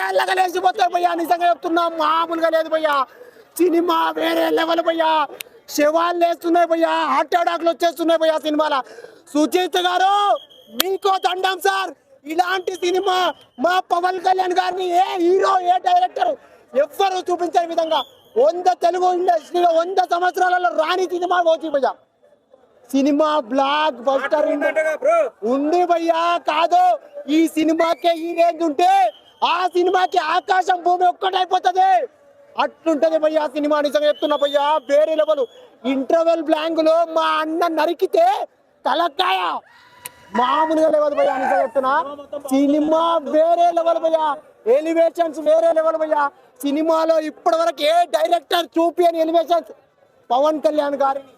తలకాయలాగా లేచిపోతాయి భయ్యా. నిజంగా చెప్తున్నా, మామూలుగా లేదు భయ్యా. సినిమా వేరే లెవెల్ భయ్యా. శవాలు లేస్తున్నాయి భయ్యా, హార్ట్ అటాక్లు వచ్చేస్తున్నాయి భయ్యా సినిమాలో. సుజిత్ గారు మీకో దండం సార్. ఇలాంటి సినిమా మా పవన్ కళ్యాణ్ గారిని ఏ హీరో ఏ డైరెక్టర్ ఎవ్వరు చూపించే విధంగా 100 తెలుగు ఇండస్ట్రీలో 100 సంవత్సరాలలో రాని సినిమా ఓజీ భయ్యా. సినిమా బ్లాక్ బస్టర్ ఉంది భయ్యా. కాదు, ఈ సినిమాకే ఈ రేంజ్ ఉంటే ఆ సినిమాకి ఆకాశం భూమి ఒక్కటైపోతుంది. అట్లుంటది భయ్యా సినిమా. నిజంగా చెప్తున్నా భయ్యా, వేరే లెవెల్. ఇంటర్వెల్ బ్లాంక్ లో మా అన్న నరికితే తలకాయ మామూలుగా లేవదు భయ్యా. నిజంగా చెప్తున్నా, సినిమా వేరే లెవెల్ భయ్యా. ఎలివేషన్స్ వేరే లెవెల్ భయ్యా. సినిమాలో ఇప్పటి వరకు ఏ డైరెక్టర్ చూపియని ఎలివేషన్స్ పవన్ కళ్యాణ్ గారిని.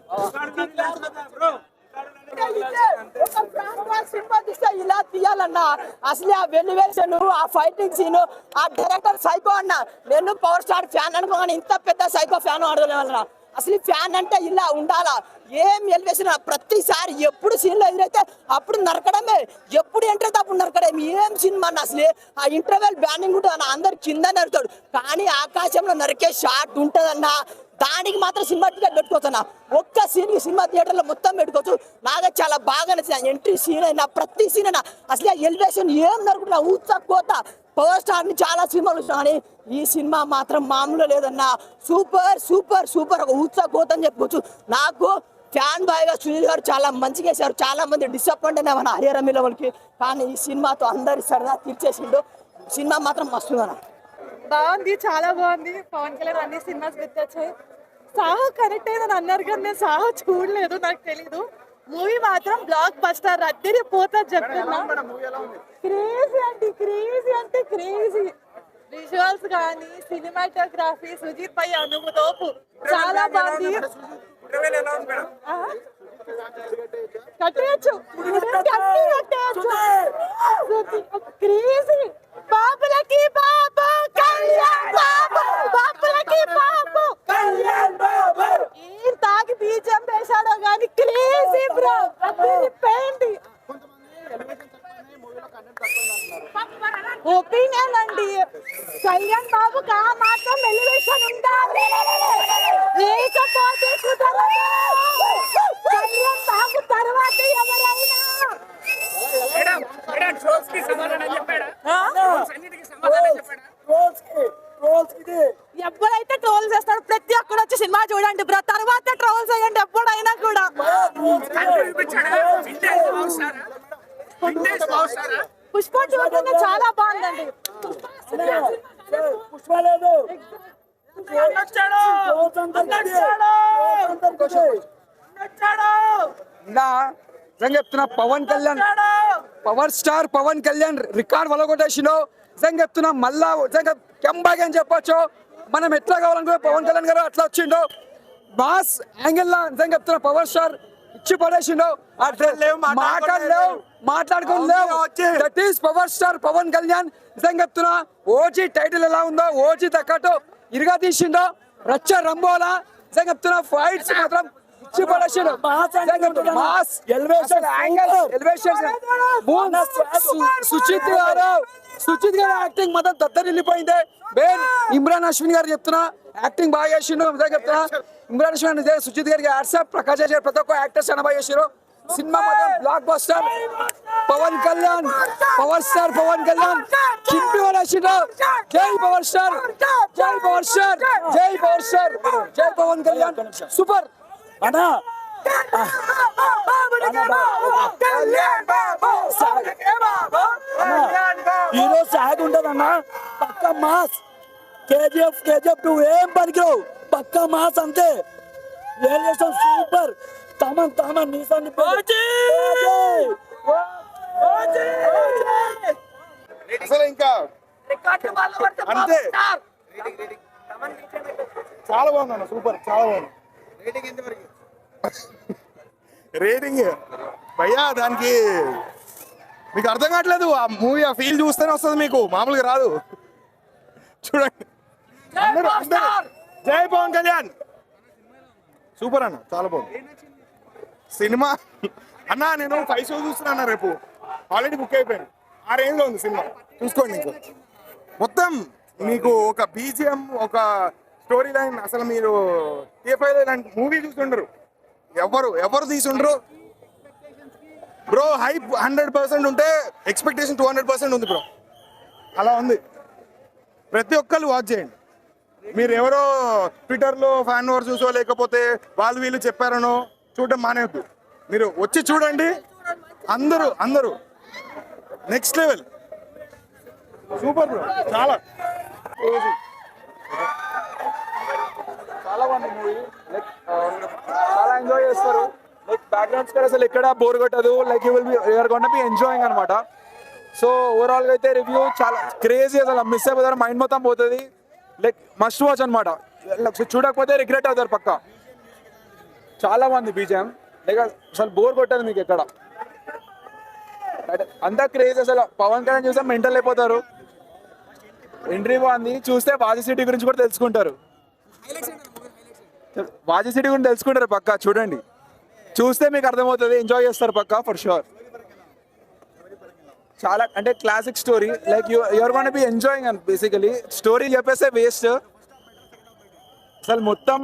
సినిమా తీస్తే ఇలా తీయాలన్నా అసలు ఆ వెలివేషన్, ఆ ఫైటింగ్ సీన్, ఆ డైరెక్టర్ సైకో అన్న. నేను పవర్ స్టార్ ఫ్యాన్ అనుకోగానే ఇంత పెద్ద సైకో ఫ్యాన్ ఆడలేమన్నా. అసలు ఫ్యాన్ అంటే ఇలా ఉండాలా. ఏం ఎలివేషన్, ప్రతిసారి ఎప్పుడు సీన్లో ఎదురైతే అప్పుడు నరకడమే, ఎప్పుడు ఎంటర్ అయితే అప్పుడు నరకడమే. ఏం సినిమా అన్న అసలు. ఆ ఇంటర్వెల్ బ్యానింగ్ ఉంటుంది అన్న, అందరు కింద నరుతాడు, కానీ ఆకాశంలో నరికే షాట్ ఉంటుందన్న. దానికి మాత్రం సినిమా టికెట్ పెట్టుకోవచ్చా. ఒక్క సీన్కి సినిమా థియేటర్లో మొత్తం పెట్టుకోవచ్చు. నాకే చాలా బాగా నచ్చింది. ఎంట్రీ సీన్ అయినా ప్రతి సీన్ అయినా అసలు ఎలివేషన్ ఏం నరుకున్నా ఊచకోత. పవర్ స్టార్ ని చాలా సినిమాలు వచ్చినా కానీ ఈ సినిమా మాత్రం మామూలు లేదన్నా. సూపర్ సూపర్ సూపర్, ఒక ఊచకోత అని చెప్పుకోవచ్చు. నాకు ఫ్యాన్ బాయ్ గా సునీల్ గారు చాలా మంచిగా వేశారు. చాలా మంది డిసప్పాయింట్ అయినా మన హరియరమిల వాళ్ళకి, కానీ ఈ సినిమాతో అందరి సరదా తీర్చేసిండు. సినిమా మాత్రం మస్తు బాగుంది, చాలా బాగుంది. పవన్ కళ్యాణ్ అన్ని సినిమాస్ గుర్తొచ్చాయి. సాహో కనెక్ట్ అయ్యిందని అన్నారు కానీ నేను సాహో చూడలేదు, నాకు తెలీదు. మూవీ మాత్రం బ్లాక్ బస్టర్, అద్దరి పోతా చెప్తున్నా. క్రేజీ అంటే క్రేజీ అంటే క్రేజీ. విజువల్స్ కానీ సినిమాటోగ్రఫీ, సుజీత్ పై అనుభూతోపు చాలా బాగుంది. కట్టేయచ్చు క్రేజీ. బాబులకి బాబు కళ్యాణ్ బాబు, బాబులకి బాబు కళ్యాణ్ బాబు. ఏం తాగి బీజం వేసాడో కానీ క్రేజీ బ్రో, అదిరిపోయింది. ఒపీనియన్ అండి, కళ్యాణ్ బాబుకి ఆ మాత్రం ఎలివేషన్ ఉండాలి, లేకపోతే కుదరదు. కళ్యాణ్ బాబు తర్వాత ఎవరైనా ఎప్పుడైతే ట్రోల్ చేస్తాడు ప్రతి ఒక్కరు వచ్చి సినిమా చూడండి బ్రో, తర్వాత ట్రోల్ చేయండి ఎప్పుడైనా కూడా. పుష్ప చూడండి చాలా బాగుందండి. చెప్తున్నా Pawan Kalyan, power star Pawan Kalyan record వలగొట్టేసిండు. నిజంగా చెప్తున్నా, మళ్ళా కెంబాగ్ అని చెప్పొచ్చు. మనం ఎట్లా కావాలనుకున్నా పవన్ కళ్యాణ్ గారు అట్లా వచ్చిండు. మాస్ యాంగిల్ లా నిజంగా చెప్తున్నా పవర్ స్టార్ ఇచ్చి పడేసిండు. మాటలు లేవు, మాట్లాడుకోని లేవు. That is power star Pawan Kalyan. నిజంగా చెప్తున్నా, ఓజీ టైటిల్ ఎలా ఉందో ఓజీ తగ్గట్టు ఇరుగా తీసిండో. రచ్చ రంబోలా నిజంగా చెప్తున్నా, ఫైట్స్ మాత్రం సుచిత్ గారు యాక్టింగ్ మాత్రం దద్దరిల్లిపోయింది. ఇమ్రాన్ అశ్విన్ గారు చెప్తున్నా యాక్టింగ్ బాగా చేసిండు. చెప్తున్నా ఇమ్రాన్ అశ్విన్ సుచిత్ గారికి వాట్సాప్ ప్రకాష్ గారు ప్రతి ఒక్క యాక్టర్స్ అని బాగా చేసారు. సినిమా మాత్రం blockbuster. Pavan Kalyan, power star Pawan Kalyan చింపి వరేసిండు. జై పవర్ స్టార్, జై పవర్ స్టార్, జై పవర్ స్టార్, జై పవన్ కళ్యాణ్. సూపర్ అన్నా. హీరో సాగ్ ఉంటదన్నా, పక్క మాస్. కేజీఎఫ్ 2 ఏం పనికిరావు, పక్క మాస్ అంతే. సూపర్. తమన్ నీసాన్ని అసలు ఇంకా అంతే. చాలా బాగుందన్న, సూపర్, చాలా బాగుంది. రేటింగ్ భయ్యా దానికి మీకు అర్థం కావట్లేదు. ఆ మూవీ ఆ ఫీల్ చూస్తేనే వస్తుంది మీకు, మామూలుగా రాదు. చూడండి అందరూ జై పవన్ కళ్యాణ్. సూపర్ అన్న, చాలా బాగుంది సినిమా. అన్న నేను 5 షో చూస్తున్నా రేపు, ఆల్రెడీ బుక్ అయిపోయాను. ఆ రేంజ్ లో ఉంది సినిమా, చూసుకోండి. ఇంకో మొత్తం మీకు ఒక బీజిఎం, ఒక స్టోరీ లైన్, అసలు మీరు టీఎఫ్ఐలో ఇలాంటి మూవీ చూస్తుండరు, ఎవరు తీసుండరు బ్రో. హైప్ 100% ఉంటే ఎక్స్పెక్టేషన్ 200% ఉంది బ్రో. అలా ఉంది. ప్రతి ఒక్కళ్ళు వాచ్ చేయండి. మీరు ఎవరో ట్విట్టర్లో ఫ్యాన్ వార్ చూసో లేకపోతే వాళ్ళు వీళ్ళు చెప్పారనో చూడడం మానేవద్దు. మీరు వచ్చి చూడండి. అందరూ నెక్స్ట్ లెవెల్. Super bro. చాలా చాలా బాగుంది మూవీ. లైక్ చాలా ఎంజాయ్ చేస్తారు. లైక్ బ్యాక్గ్రౌండ్ స్కోర్ అసలు ఎక్కడ బోర్ కొట్టదు. Like you're gonna be enjoying అనమాట. సో ఓవరాల్ గా అయితే రివ్యూ చాలా క్రేజీ. అసలు మిస్ అయిపోతారు, మైండ్ మొత్తం పోతుంది. లైక్ మస్ట్ వాచ్ అనమాట. చూడకపోతే రిగ్రెట్ అవుతారు పక్కా. చాలా బాగుంది బీజిఎం. లైక్ అసలు బోర్ కొట్టదు మీకు ఎక్కడ. అంతా క్రేజ్. అసలు పవన్ కళ్యాణ్ చూస్తే మెంటల్ అయిపోతారు. ఎంట్రీ బాగుంది. చూస్తే వాజీ సిటీ గురించి కూడా తెలుసుకుంటారు. వాజీ సిటీ గురించి తెలుసుకుంటారు పక్కా. చూడండి, చూస్తే మీకు అర్థమవుతుంది. ఎంజాయ్ చేస్తారు పక్కా ఫర్ షూర్. చాలా అంటే classic story. Like you're gonna be enjoying and basically story చెప్పేస్తే వేస్ట్. అసలు మొత్తం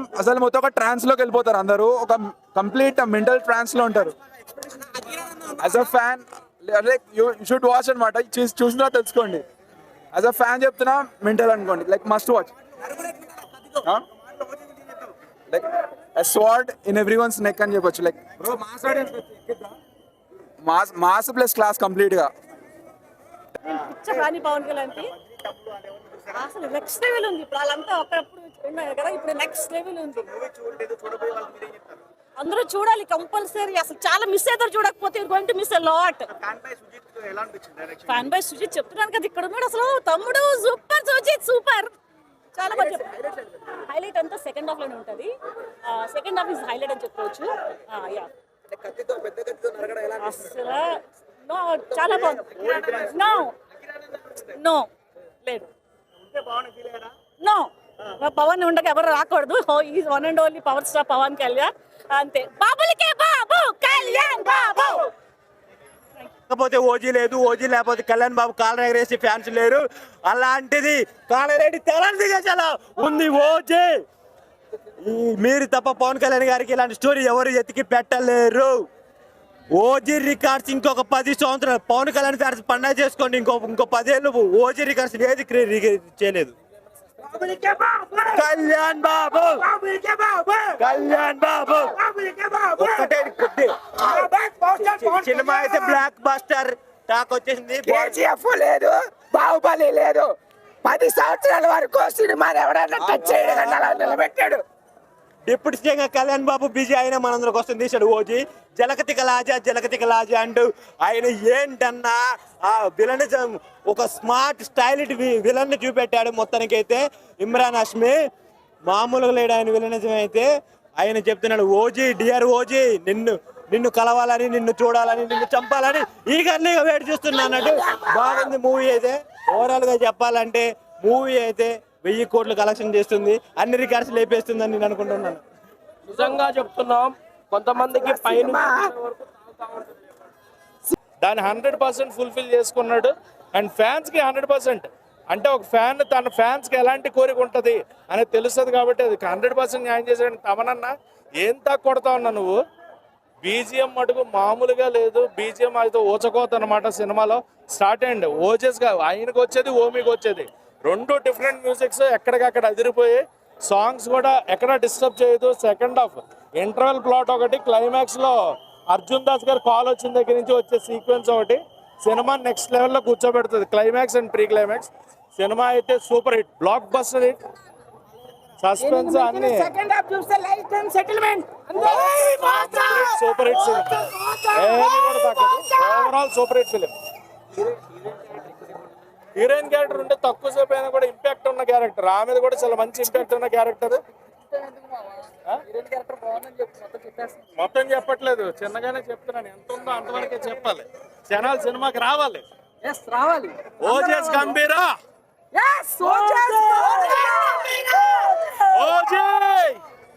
ఒక ట్రాన్స్ లోకి వెళ్ళిపోతారు అందరూ. ఒక కంప్లీట్ మెంటల్ ట్రాన్స్ లో ఉంటారు. As a fan like you should watch అనమాట. చూసినా తెలుసుకోండి. యాజ్ అ ఫ్యాన్ చెప్తున్నా, మెంటల్ అనుకోండి. Like must watch. Like sword in every once neck అని చెప్పొచ్చు. Like mass plus class complete గా. రాని పవన్ కళ్యాణ్ అసలు నెక్స్ట్ లెవెల్ ఉంది. ఇప్పుడు వాళ్ళంతా ఒకప్పుడు ఉన్నారు కదా, ఇప్పుడు నెక్స్ట్ లెవెల్ ఉంది. అందరూ చూడాలి కంపల్సరీ. అసలు చాలా మిస్ అవుతారు చూడకపోతే. Going to miss a lot. Fan by Sujith చెప్తున్నాను కదా, ఇక్కడ ఉన్నాడు అసలు తమ్ముడు. Super Sujith, super. చాలా బాగా చెప్పారు. హైలైట్ అంతా సెకండ్ హాఫ్ లోనే ఉంటుంది. సెకండ్ హాఫ్ ఇస్ హైలైట్ అని చెప్పవచ్చు. అసలు నో, చాలా బాగుంది. నో లేదు, నో. పవన్ ఉండక ఎవరు రాకూడదు. Is one and only power star Pawan Kalyan. అంతే. బాబులకే బాబు కళ్యాణ్ బాబు. లేకపోతే ఓజీ లేదు, ఓజీ లేకపోతే కళ్యాణ్ బాబు కాలర్ ఎగరేసి ఫ్యాన్స్ లేరు. అలాంటిది కాలరెడ్డి తెలంగాణ ఉంది ఓజీ. మీరు తప్ప పవన్ కళ్యాణ్ గారికి ఇలాంటి స్టోరీ ఎవరు ఎత్తికి పెట్టలేరు. ఓజీ రికార్డ్స్ ఇంకొక 10 సంవత్సరాలు పవన్ కళ్యాణ్ ఫ్యాన్స్ పండుగ చేసుకోండి. ఇంకో 10 ఏళ్ళు ఓజీ రికార్డ్స్ ఏది చేయలేదు. కళ్యాణ్ బాబు ఒక్కటే కొద్ది సినిమా అయితే బ్లాక్ బస్టర్ టాక్ వచ్చేసింది. కేజీఎఫ్ లేదు, బాహుబలి లేదు. 10 సంవత్సరాల వరకు సినిమాని ఎవరైనా టచ్ చేయడం నిలబెట్టాడు. డిప్యూటీ సీఎంగా కళ్యాణ్ బాబు బిజీ అయినా మనందరికి వస్తుంది తీశాడు ఓజీ. జలకతిక లాజా అంటూ ఆయన ఏంటన్నా ఆ విలనిజం, ఒక స్మార్ట్ స్టైలిష్ విలన్ చూపెట్టాడు. మొత్తానికైతే ఇమ్రాన్ హష్మి మామూలుగా లేడు ఆయన విలనిజం అయితే. ఆయన చెప్తున్నాడు, ఓజీ డియర్ ఓజీ, నిన్ను కలవాలని, నిన్ను చూడాలని, నిన్ను చంపాలని ఈగర్లీగా వెయిట్ చేస్తున్నా అన్నట్టు. బాగుంది మూవీ అయితే. ఓవరాల్ గా చెప్పాలంటే మూవీ అయితే 1000 కోట్లు కలెక్షన్ చేస్తుంది. అన్ని రికార్డ్స్ లేపేస్తుందని నేను అనుకుంటున్నాను. నిజంగా చెప్తున్నాం, కొంతమందికి పైన దాన్ని 100% ఫుల్ఫిల్ చేసుకున్నాడు. అండ్ ఫ్యాన్స్కి 100%, అంటే ఒక ఫ్యాన్ తన ఫ్యాన్స్కి ఎలాంటి కోరిక ఉంటుంది అనేది తెలుస్తుంది కాబట్టి అది 100% న్యాయం చేశాడు. తమనన్నా ఏం కొడతా ఉన్నా నువ్వు. బీజిఎం మటుకు మామూలుగా లేదు. బీజిఎం అయితే ఊచకోత అనమాట సినిమాలో. స్టార్ట్ అండ్ ఓజెస్గా ఆయనకు వచ్చేది, ఓమికి వచ్చేది, 2 డిఫరెంట్ మ్యూజిక్స్ ఎక్కడికక్కడ అదిరిపోయి. సాంగ్స్ కూడా ఎక్కడ డిస్టర్బ్ చేయదు. సెకండ్ హాఫ్ ఇంటర్వెల్ ప్లాట్ ఒకటి, క్లైమాక్స్లో అర్జున్ దాస్ గారు కాల్ వచ్చిన దగ్గర నుంచి వచ్చే సీక్వెన్స్ ఒకటి సినిమా నెక్స్ట్ లెవెల్లో కూర్చోబెడుతుంది. Climax and pre climax. Cinema అయితే super hit, blockbuster hit. Suspense అన్ని సూపర్ హిట్ సినిమా. ఏది కూడా తగ్గదు. Overall super hit film. Heroine character ఉంటే తక్కువ సేపు అయినా కూడా ఇంపాక్ట్ ఉన్న క్యారెక్టర్. ఆమె కూడా చాలా మంచి ఇంపాక్ట్ ఉన్న క్యారెక్టర్. మొత్తం చెప్పట్లేదు, చిన్నగానే చెప్తున్నాను. ఎంత ఉందో అంతవరకే చెప్పాలి. జనాలు సినిమాకి రావాలి. ఓజేస్ గంభీరా.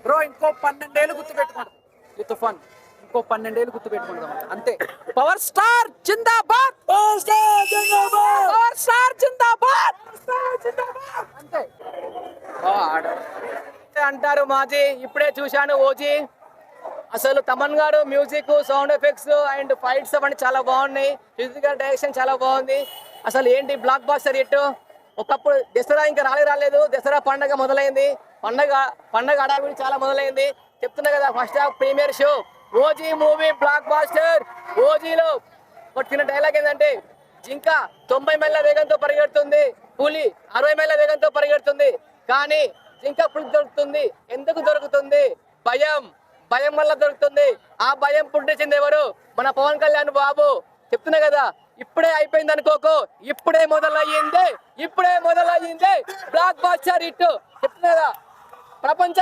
బ్రో ఇంకో 12 ఏళ్ళు గుర్తుపెట్టుకోండి. విత్ ఫన్ ఇంకో 12 ఏళ్ళు గుర్తుపెట్టుకుంటాం అంతే. పవర్ స్టార్ జిందాబాద్, పవర్ స్టార్ జిందాబాద్, పవర్ స్టార్ జిందాబాద్. అంటారు మాజీ. ఇప్పుడే చూశాను ఓజీ. అసలు తమన్ గారు music, sound effects and fights అవన్నీ చాలా బాగున్నాయి. మ్యూజిక్ డైరెక్షన్ చాలా బాగుంది. అసలు ఏంటి బ్లాక్ బాస్టర్ హిట్. ఒకప్పుడు దసరా ఇంకా రాలేదు. దసరా పండగ మొదలైంది. పండగ హడావిడి చాలా మొదలైంది. చెప్తున్నా కదా, first half premiere show OG movie blockbuster. ఓజీలో కొట్టిన డైలాగ్ ఏంటంటే, జింక 90 మైళ్ళ వేగంతో పరిగెడుతుంది, పులి 60 మైళ్ళ వేగంతో పరిగెడుతుంది, కానీ జింక పులి దొరుకుతుంది. ఎందుకు దొరుకుతుంది? భయం వల్ల దొరుకుతుంది. ఆ భయం పుట్టించింది ఎవరు? మన పవన్ కళ్యాణ్ బాబు. చెప్తున్నా కదా, ఇప్పుడే అయిపోయింది అనుకోకు, ఇప్పుడే మొదలయ్యింది బ్లాక్ బాస్టర్ హిట్. చెప్తున్నా కదా, ప్రపంచ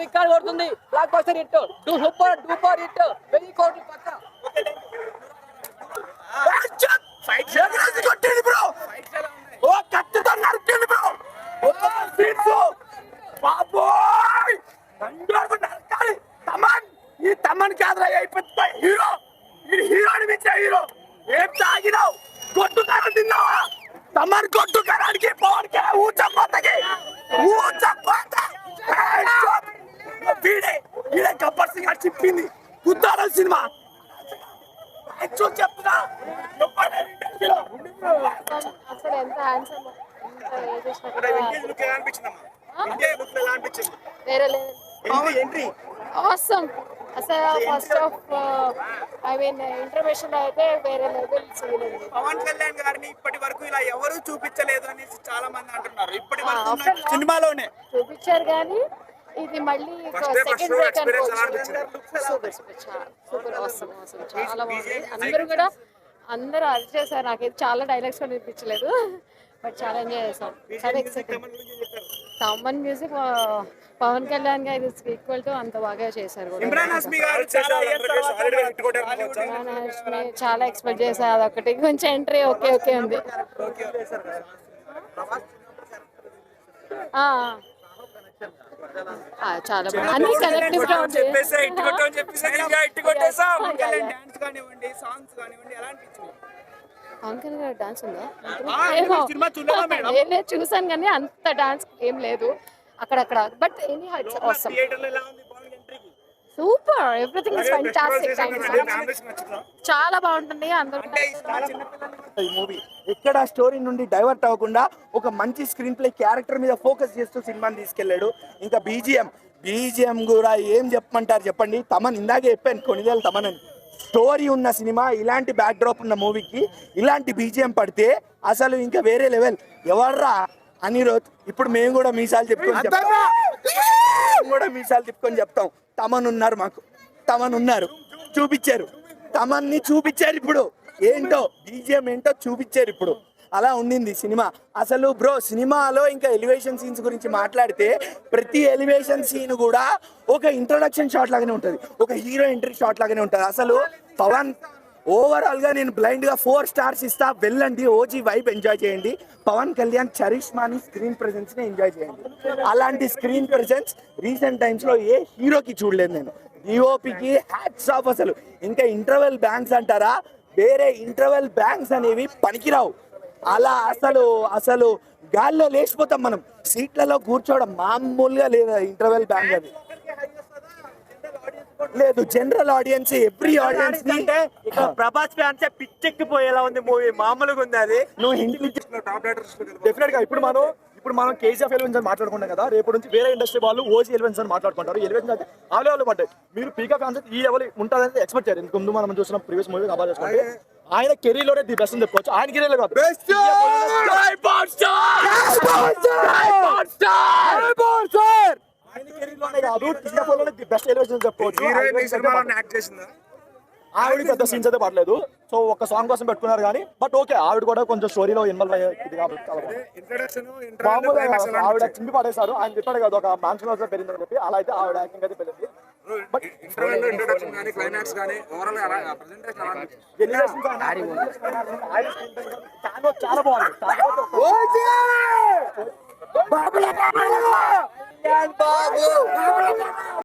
రికార్డ్ కొడుతుంది blockbuster hit. Super duper hit. 1000 కోట్లు పక్క. ఈ తమన్ కాదురా హీరో. హీరో అనిపించే హీరో. ఏం తాగినావు? కొట్టు కారం తిన్నావా? తమన్ కొట్టు కారానికి పవన్ కే ఊచపోతకి వీడే గబ్బర్ సింగ్ గారు చెప్పింది ఉద్దారం సినిమా చెప్తున్నా. అసలు ఎంత హ్యాండ్సమ్, వేరే లేదు. ఆసమ్. అసలు ఫస్ట్ ఆఫ్ ఇంటర్మేషన్ అయితే వేరే లెవెల్ సీన్ ఉంది. పవన్ కళ్యాణ్ గారిని ఇప్పటి వరకు ఇలా ఎవరు చూపించలేదు అనేసి చాలా మంది అంటున్నారు. ఇప్పటి వరకు సినిమాలోనే చూపించారు, కానీ ఇది మళ్ళీ సెకండ్ సూపర్ ఆసమ్. చాలా బాగుంది. అందరూ అరిచేసారు. నాకైతే చాలా డైలాగ్స్ కూడా వినిపించలేదు, బట్ చాలా ఎంజాయ్ చేసాం. చాలా ఎక్సైటెడ్. తమన్ మ్యూజిక్ పవన్ కళ్యాణ్ గారు ఈక్వల్ టు అంత బాగా చేశారు. చాలా ఎక్స్పెక్ట్ చేశారు. అదొకటి కొంచెం ఎంట్రీ ఓకే ఉంది. చాలా బాగుంది. అన్ని కనెక్టివ్ గా ఉంది. పవన్ కళ్యాణ్ గారి డాన్స్ ఉందా? చూసాను, కానీ అంత డాన్స్ ఏం లేదు అక్కడక్కడ. But any heights awesome. Super. Everything is fantastic. చాలా బాగుంటుంది. అందరూ ఈ మూవీ ఎక్కడ స్టోరీ నుండి డైవర్ట్ అవ్వకుండా ఒక మంచి స్క్రీన్ ప్లే క్యారెక్టర్ మీద ఫోకస్ చేస్తూ సినిమాని తీసుకెళ్లాడు. ఇంకా బీజిఎం కూడా ఏం చెప్పమంటారు చెప్పండి. తమన్ ఇందాకే చెప్పాను, కొనిదేలు తమన్ అని. స్టోరీ ఉన్న సినిమా, ఇలాంటి బ్యాక్ డ్రాప్ ఉన్న మూవీకి ఇలాంటి బీజిఎం పడితే అసలు ఇంకా వేరే లెవెల్. ఎవర్రా అనిరుద్. ఇప్పుడు మేము కూడా మీసాలు తిప్పుకొని చెప్తాం. తమన్ ఉన్నారు, మాకు తమన్ ఉన్నారు. చూపించారు, తమన్ని చూపించారు. ఇప్పుడు ఏంటో బీజిఎం ఏంటో చూపించారు. ఇప్పుడు అలా ఉండింది సినిమా. అసలు బ్రో, సినిమాలో ఇంకా ఎలివేషన్ సీన్స్ గురించి మాట్లాడితే, ప్రతి ఎలివేషన్ సీన్ కూడా ఒక ఇంట్రడక్షన్ షాట్ లాగానే ఉంటుంది, ఒక హీరో ఎంట్రీ షాట్ లాగానే ఉంటుంది. అసలు పవన్ ఓవరాల్ గా నేను బ్లైండ్ గా 4 స్టార్స్ ఇస్తా. వెళ్ళండి, ఓజీ వైబ్ ఎంజాయ్ చేయండి. పవన్ కళ్యాణ్ చరిష్మాని స్క్రీన్ ప్రెజెన్స్ ని ఎంజాయ్ చేయండి. అలాంటి స్క్రీన్ ప్రెజెన్స్ రీసెంట్ టైమ్స్ లో ఏ హీరోకి చూడలేదు నేను. డిఓపికి హ్యాట్స్ ఆఫ్. అసలు ఇంకా ఇంటర్వెల్ బ్యాంక్స్ అంటారా, వేరే ఇంటర్వెల్ బ్యాంక్స్ అనేవి పనికిరావు. అలా అసలు గాల్లో లేచిపోతాం మనం. సీట్లలో కూర్చోవడం మామూలుగా లేదు. ఇంటర్వెల్ బ్యాంక్ అది లేదు. జనరల్ ఆడియన్స్, ఎవ్రీ ఆడియన్స్ ని ప్రభాస్ ఫ్యాన్స్ పిచ్చెక్కిపోయేలా ఉంది మూవీ. మామూలుగా ఉంది అది. నువ్వు హిందీ డెఫినెట్ గా ఇప్పుడు మనం కేజీఎఫ్ ఎలివెన్స్ అని మాట్లాడుకుంటాం కదా, రేపు నుంచి వేరే ఇండస్ట్రీ వాళ్ళు ఓజీ ఎలివెన్స్ అని మాట్లాడుకుంటారు. ఎలివెన్స్ అయితే ఆ లెవెల్ పడ్డాయి. మీరు పీకా ఫ్యాన్స్ ఈ లెవెల్ ఉంటుందని ఎక్స్పెక్ట్ చేయాలి. ఇంతకు ముందు మనం చూసిన ప్రీవియస్ మూవీ అబాల్ చేసుకోండి, ఆయన కెరీర్ లోనే ది బెస్ట్ అని చెప్పుకోవచ్చు. ఆయన కెరీర్ కాదు, ఆయన కెరీర్ లోనే కాదు, టీఎఫ్ లోనే ది బెస్ట్ ఎలివేషన్ చెప్పుకోవచ్చు. ఆవిడ పెద్ద సీన్స్ అయితే పడలేదు, సో ఒక సాంగ్ కోసం పెట్టుకున్నారు కానీ, బట్ ఓకే, ఆవిడ కూడా కొంచెం స్టోరీలో ఇన్వాల్వ్ అయ్యేది కాబట్టి ఆవిడ చింపి పడేశారు. ఆయన చెప్పాడు కదా, ఒక మ్యాన్షన్ హౌస్ లో పెరిగిందని చెప్పి, అలా అయితే ఆవిడ యాక్టింగ్ అయితే పెరిగింది. చాలా బాగుంది.